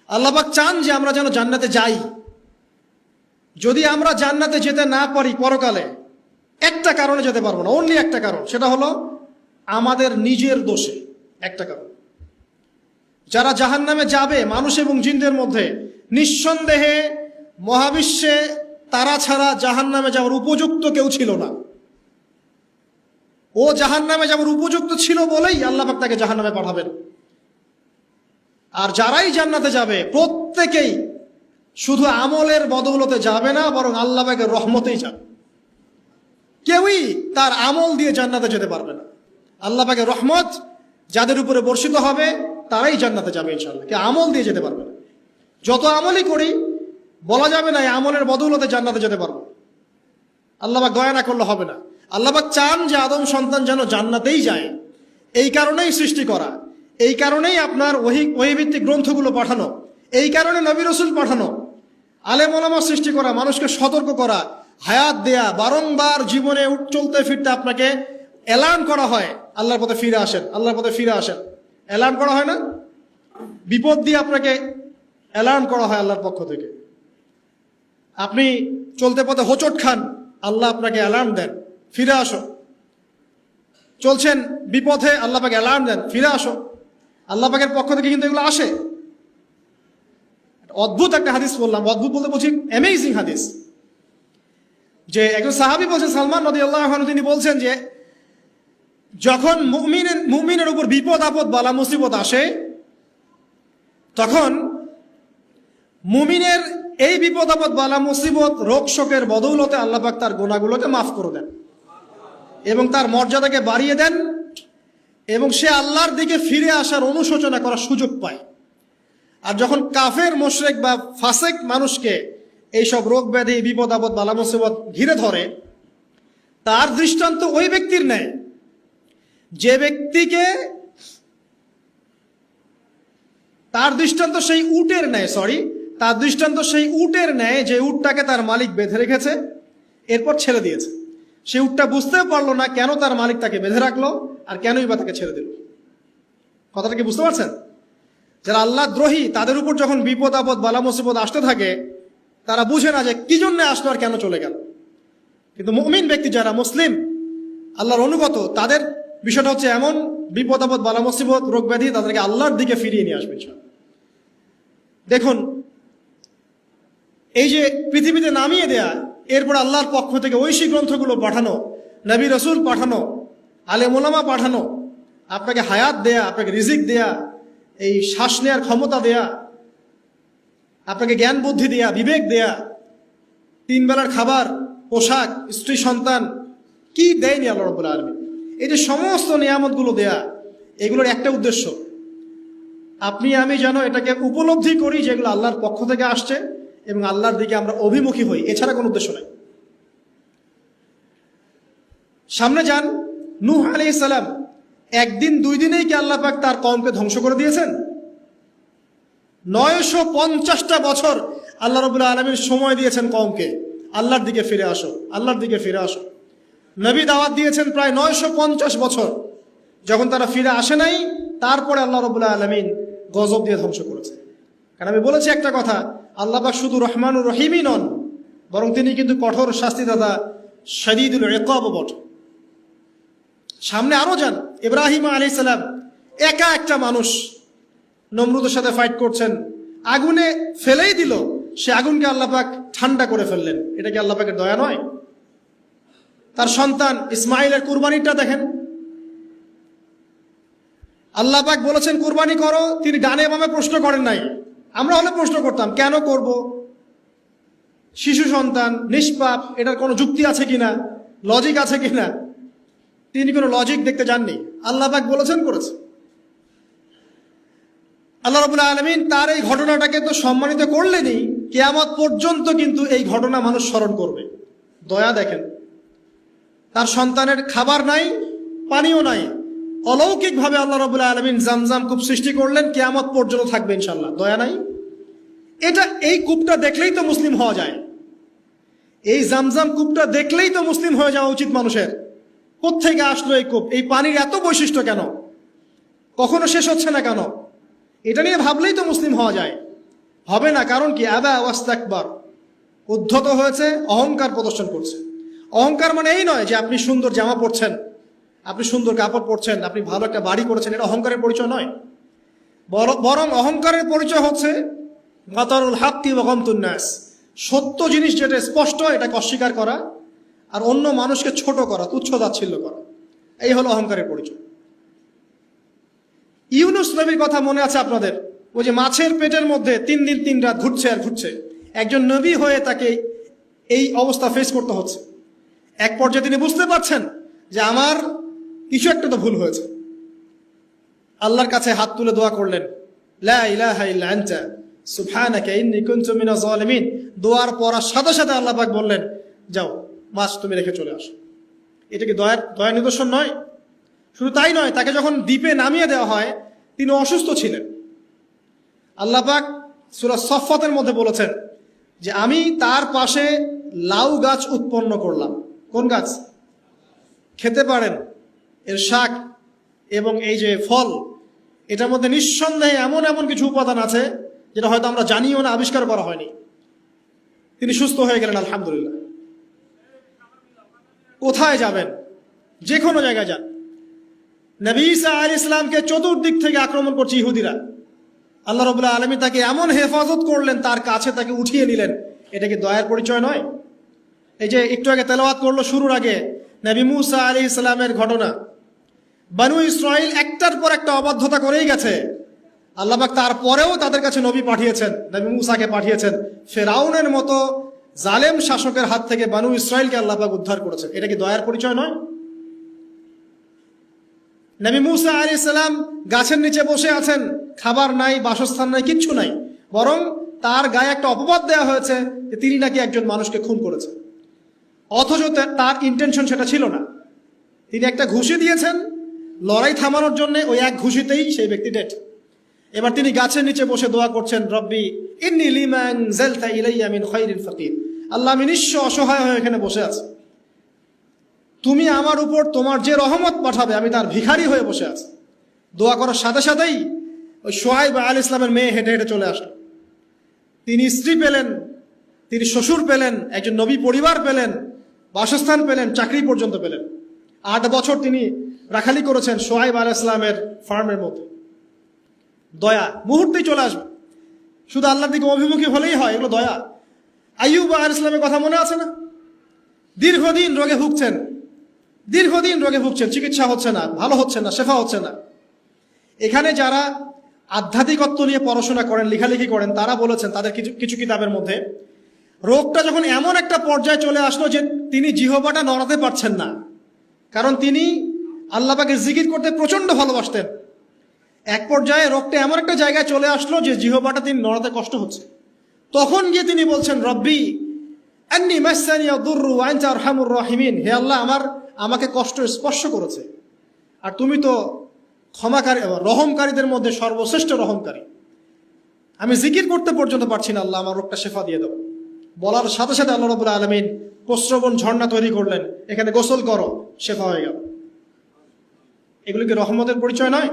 আল্লাহ পাক চান যে আমরা যেন জান্নাতে যাই। যদি আমরা জান্নাতে যেতে না পারি পরকালে, একটা কারণে যেতে পারবো না, অনলি একটা কারণ, সেটা হলো আমাদের নিজের দোষে। একটা কারণ, যারা জাহান্নামে যাবে মানুষ এবং জিনদের মধ্যে, নিঃসন্দেহে মহাবিশ্বে তারা ছাড়া জাহান্নামে যাওয়ার উপযুক্ত কেউ ছিল না। ও জাহান্নামে যাওয়ার উপযুক্ত ছিল বলেই আল্লাহ পাক তাকে জাহান্নামে পাঠাবেন। আর যারাই জান্নাতে যাবে প্রত্যেকেই শুধু আমলের বদৌলতে যাবে না, বরং আল্লাহ পাকের রহমতেই যাবে। কেউই তার আমল দিয়ে জান্নাতে যেতে পারবে না। আল্লাহ পাকের রহমত যাদের উপরে বর্ষিত হবে তারাই জান্নাতে যাবে ইনশাআল্লাহ। কে আমল দিয়ে যেতে পারবে না। যত আমলই করি বলা যাবে না এই আমলের বদৌলতে জান্নাতে যেতে পারবো। আল্লাহ পাক দয়া না করলে হবে না। আল্লাহ পাক চান যে আদম সন্তান যেন জান্নাতেই যায়। এই কারণেই সৃষ্টি করা, এই কারণেই আপনার ওহীভিত্তিক গ্রন্থগুলো পাঠানো, এই কারণে নবী রাসূল পাঠানো, আলেম ওলামা সৃষ্টি করা, মানুষকে সতর্ক করা, হায়াত দেয়া, বারংবার জীবনে চলতে ফিরতে আপনাকে অ্যালার্ম করা হয় আল্লাহর পথে ফিরে আসেন, আল্লাহর পথে ফিরে আসেন। অ্যালার্ম করা হয় না? বিপদ দিয়ে আপনাকে অ্যালার্ম করা হয় আল্লাহর পক্ষ থেকে। আপনি চলতে পথে হোঁচট খান, আল্লাহ আপনাকে অ্যালার্ম দেন, ফিরে আসো। চলছেন বিপথে, আল্লাহ পাকে অ্যালার্ম দেন, ফিরে আসো। আল্লাহ পাকের পক্ষ থেকে কিন্তু এগুলো আসে। অদ্ভুত একটা হাদিস বললাম, অদ্ভুত বলতে বলছি অ্যামেজিং হাদিস, যে একজন সাহাবী বলছেন, সালমান রাদিয়াল্লাহু আনহু, তিনি বলছেন যে যখন মুমিনের উপর বিপদ আপদ বালা মুসিবত আসে, তখন মুমিনের এই বিপদ আপদ বালা মুসিবত রোগ শোকের বদৌলতে আল্লাহ পাক তার গুনাহগুলোকে মাফ করে দেন এবং তার মর্যাদাকে বাড়িয়ে দেন, এবং সে আল্লাহর দিকে ফিরে আসার অনুশোচনা করার সুযোগ পায়। আর যখন কাফের মুশরিক বা ফাসিক মানুষকে এইসব রোগ ব্যাধি বিপদ আপদ বালা মুসিবত ঘিরে ধরে, তার দৃষ্টান্ত ওই ব্যক্তির ন্যায় যে ব্যক্তিকে, তার দৃষ্টান্ত সেই উটের ন্যায়, তার দৃষ্টান্ত সেই উটের ন্যায় যে উটটাকে তার মালিক বেঁধে রেখেছে, এরপর ছেড়ে দিয়েছে। সে উটটা বুঝতেও পারলো না কেন তার মালিক তাকে বেঁধে রাখলো আর কেনই বা তাকে ছেড়ে দিল। কথাটা কি বুঝতে পারছেন? যারা আল্লাহ দ্রোহী, তাদের উপর যখন বিপদ আপদ বালা মুসিবত আসতে থাকে, তারা বুঝে না যে কি জন্য আসলো আর কেন চলে গেল। কিন্তু মুমিন ব্যক্তি যারা মুসলিম, আল্লাহর অনুগত, তাদের বিষয়টা হচ্ছে এমন, বিপদ আপদ বালা মুসিবত রোগ ব্যাধি তাদেরকে আল্লাহর দিকে ফিরিয়ে নিয়ে আসবে। দেখুন, এই যে পৃথিবীতে নামিয়ে দেয়া, এরপর আল্লাহর পক্ষ থেকে ঐশী গ্রন্থগুলো পাঠানো, নবী রাসূল পাঠানো, আলেম ওলামা পাঠানো, আপনাকে হায়াত দেয়া, আপনাকে রিজিক দেয়া, এই শ্বাস নেওয়ার ক্ষমতা দেয়া, আপনাকে জ্ঞান বুদ্ধি দেয়া, বিবেক দেয়া, 3 বেলার খাবার, পোশাক, স্ত্রী সন্তান, কি দেয়নি আল্লাহ রাব্বুল আলামিন। এই যে সমস্ত নিয়ামতগুলো দেয়া, এগুলোর একটা উদ্দেশ্য, আপনি আমি যেন এটাকে উপলব্ধি করি যে এগুলো আল্লাহর পক্ষ থেকে আসছে এবং আল্লাহর দিকে আমরা অভিমুখী হই, এছাড়া কোনো উদ্দেশ্য নাই। সামনে যান, নূহ আলাইহিস সালাম, একদিন 2 দিনেই কি আল্লাহ পাক তার কওমকে ধ্বংস করে দিয়েছেন? 950টা বছর আল্লাহ রাব্বুল আলামিন সময় দিয়েছেন কওমকে, আল্লাহর দিকে ফিরে আসো, আল্লাহর দিকে ফিরে আসো। নবী দাওয়াত দিয়েছেন প্রায় 950 বছর। যখন তারা ফিরে আসে নাই, তারপরে আল্লাহ রাব্বুল আলামিন গজব দিয়ে ধ্বংস করেছে। কারণ আমি বলেছি একটা কথা, আল্লাহ পাক শুধু রহমানুর রহিমই নন, বরং তিনি কিন্তু কঠোর শাস্তিদাতা, শাদীদুল ইকাব বটে। সামনে আরো যান, ইব্রাহিম আলাইহিস সালাম, একা একটা মানুষ নমরুদের সাথে ফাইট করছেন, আগুনে ফেলেই দিল, সে আগুনকে আল্লাহ পাক ঠান্ডা করে ফেললেন। এটা কি আল্লাহ পাকের দয়া নয়? তার সন্তান ইসমাইলের কুরবানিটা দেখেন, আল্লাহ পাক বলেছেন কুরবানি করো, তিনি ডানে বামে প্রশ্ন করেন নাই। আমরা হলে প্রশ্ন করতাম, কেন করব? শিশু সন্তান, নিষ্পাপ, এটার কোনো যুক্তি আছে কিনা, লজিক আছে কিনা। তিনি কোনো লজিক দেখতে যাননি, আল্লাহ পাক বলেছেন করেছে। আল্লাহ রাব্বুল আলামিন তার এই ঘটনাটাকে তো সম্মানিত করলেনই, কিয়ামত পর্যন্ত কিন্তু এই ঘটনা মানুষ স্মরণ করবে। দয়া দেখেন, তার সন্তানের খাবার নাই, পানিও নাই, অলৌকিকভাবে আল্লাহ রাব্বুল আলামিন জামজাম কূপ সৃষ্টি করলেন, কিয়ামত পর্যন্ত থাকবে ইনশাআল্লাহ। দয়া নাই? এই কূপটা দেখলেই তো মুসলিম হওয়া যায়। এই জামজাম কূপটা দেখলেই তো মুসলিম হয়ে যাওয়া উচিত মানুষের। কোত্থেকে আসলো এই কূপ? এই পানির এত বৈশিষ্ট্য কেন? কখনো শেষ হচ্ছে না কেন? এটা নিয়ে ভাবলেই তো মুসলিম হওয়া যায়। হবে না, কারণ কি? আবা ওয়াস্তাকবার, উদ্ধত হয়েছে, অহংকার প্রদর্শন করছে। অহংকার মানে এই নয় যে আপনি সুন্দর জামা পরছেন, আপনি সুন্দর কাপড় পরছেন, আপনি ভালো একটা বাড়ি করেছেন, এটা অহংকারের পরিচয় নয়। বরং অহংকারের পরিচয় হচ্ছে বাতারুল হাক্কি ওয়া গামতুন নাস, সত্য জিনিস যেটা স্পষ্ট এটাকে অস্বীকার করা, আর অন্য মানুষকে ছোট করা, তুচ্ছ তাচ্ছিল্য করা, এই হলো অহংকারের পরিচয়। ইউনুস নবীর কথা মনে আছে আপনাদের? ওই যে মাছের পেটের মধ্যে 3 দিন 3 রাত ঘুরছে আর ঘুরছে, একজন নবী হয়ে তাকে এই অবস্থা ফেস করতে হচ্ছে। এক পর্যায়ে তিনি বুঝতে পারছেন যে আমার কিছু একটা তো ভুল হয়েছে। আল্লাহর কাছে হাত তুলে দোয়া করলেন, লা ইলাহা ইল্লা আনতা সুবহানাকা ইন্নী কুনতু মিনাজ জালিমিন। দোয়ার পড়ার সাথে সাথে আল্লাহ পাক বললেন, যাও মাছ তুমি রেখে চলে আসো। এটা কি দয়ার নিদর্শন নয়? শুধু তাই নয়, তাকে যখন দ্বীপে নামিয়ে দেওয়া হয় তিনি অসুস্থ ছিলেন। আল্লাহ পাক সূরা সফফাতের মধ্যে বলেছেন যে আমি তার পাশে লাউ গাছ উৎপন্ন করলাম। কোন গাছ? খেতে পারেন, এর শাক এবং এই যে ফল, এটার মধ্যে নিঃসন্দেহে এমন এমন কিছু উপাদান আছে যেটা হয়তো আমরা জানিও না, আবিষ্কার করা হয়নি। তিনি সুস্থ হয়ে গেলেন, আলহামদুলিল্লাহ। কোথায় যাবেন? যে কোনো জায়গায় যান। নবী ঈসা আলাইহিস সালামকে চতুর্দিক থেকে আক্রমণ করছে ইহুদিরা। আল্লাহ রাব্বুল আলামিন তাকে এমন হেফাজত করলেন, তার কাছে তাকে উঠিয়ে নিলেন। এটা কি দয়ার পরিচয় নয়? এই যে একটু আগে তেলাওয়াত করলো শুরুর আগে নবী মুসা আলাইহিস সালামের ঘটনা। বনু ইসরাইল একটার পর একটা অবাধ্যতা করেই গেছে। আল্লাহ পাক তারপরেও তাদের কাছে নবী পাঠিয়েছেন, নবী মুসাকে পাঠিয়েছেন। ফেরাউনের মতো জালেম শাসকের হাত থেকে বনু ইসরাইলকে আল্লাহ পাক উদ্ধার করেছেন। এটা কি দয়ার পরিচয় নয়? নবী মুসা আলাইহিস সালাম গাছের নিচে বসে আছেন, খাবার নাই, বাসস্থান নাই, কিচ্ছু নাই, বরং তার গায়ে একটা অপবাদ দেওয়া হয়েছে যে তিনি নাকি একজন মানুষকে খুন করেছেন, অথচ তার ইন্টেনশন সেটা ছিল না। তিনি একটা ঘুষি দিয়েছেন লড়াই থামানোর জন্য, ওই এক ঘুষিতেই সেই ব্যক্তি ডেড। এবার তিনি গাছের নিচে বসে দোয়া করছেন, রব্বি ইন্নী লিমা আনজালতা ইলাইয়া মিন খায়রিন ফাকির। আল্লাহ, আমি নিঃস্ব অসহায় হয়ে এখানে বসে আছি, তুমি আমার উপর তোমার যে রহমত পাঠাবে আমি তার ভিখারি হয়ে বসে আছি। দোয়া করার সাথে সাথেই ওই শুআয়ব আলাইহিস সালামের মেয়ে হেঁটে হেঁটে চলে আসলো। তিনি স্ত্রী পেলেন, তিনি শ্বশুর পেলেন, একজন নবী পরিবার পেলেন, বাসস্থান পেলেন, চাকরি পর্যন্ত পেলেন। 8 বছর তিনি রাখালি করেছেন শুআয়ব আলাইহিস সালামের ফার্মের মধ্যে। দয়া মুহূর্তেই চলে আসবে, শুধু আল্লাহর দিকে অভিমুখী হলেই হয়, এগুলো দয়া। আইয়ুব আলাইহিস সালামের কথা মনে আছে না? দীর্ঘদিন রোগে ভুগছেন, চিকিৎসা হচ্ছে না, ভালো হচ্ছে না, শেফা হচ্ছে না। এখানে যারা আধ্যাত্মিকত্ব নিয়ে পড়াশোনা করেন, লেখালেখি করেন, তারা বলেছেন তাদের কিছু কিতাবের মধ্যে, রোগটা যখন এমন একটা পর্যায়ে চলে আসলো যে তিনি জিহ্বাটা নড়াতে পারছেন না, কারণ তিনি আল্লাহ পাকের জিকির করতে প্রচন্ড ভালোবাসতেন। এক পর্যায়ে রোগটা এমন একটা জায়গায় চলে আসলো যে জিহ্বাটা তিনি নড়াতে কষ্ট হচ্ছে। তখন গিয়ে তিনি বলছেন, রব্বি আন্নী মাসসানিয়া দুররু ওয়া আনতা আরহামুর রাহিমিন। হে আল্লাহ, আমাকে কষ্ট স্পর্শ করেছে, আর তুমি তো ক্ষমাকারী, রহমকারীদের মধ্যে সর্বশ্রেষ্ঠ রহমকারী। আমি জিকির করতে পর্যন্ত পারছি না, আল্লাহ আমার রোগটা শেফা দিয়ে দাও। বলার সাথে সাথে আল্লাহ রাব্বুল আলামিন প্রস্রবণ ঝর্ণা তৈরি করলেন, এখানে গোসল করো, শেফা হয়ে গেল। এগুলো কি রহমতের পরিচয় নয়?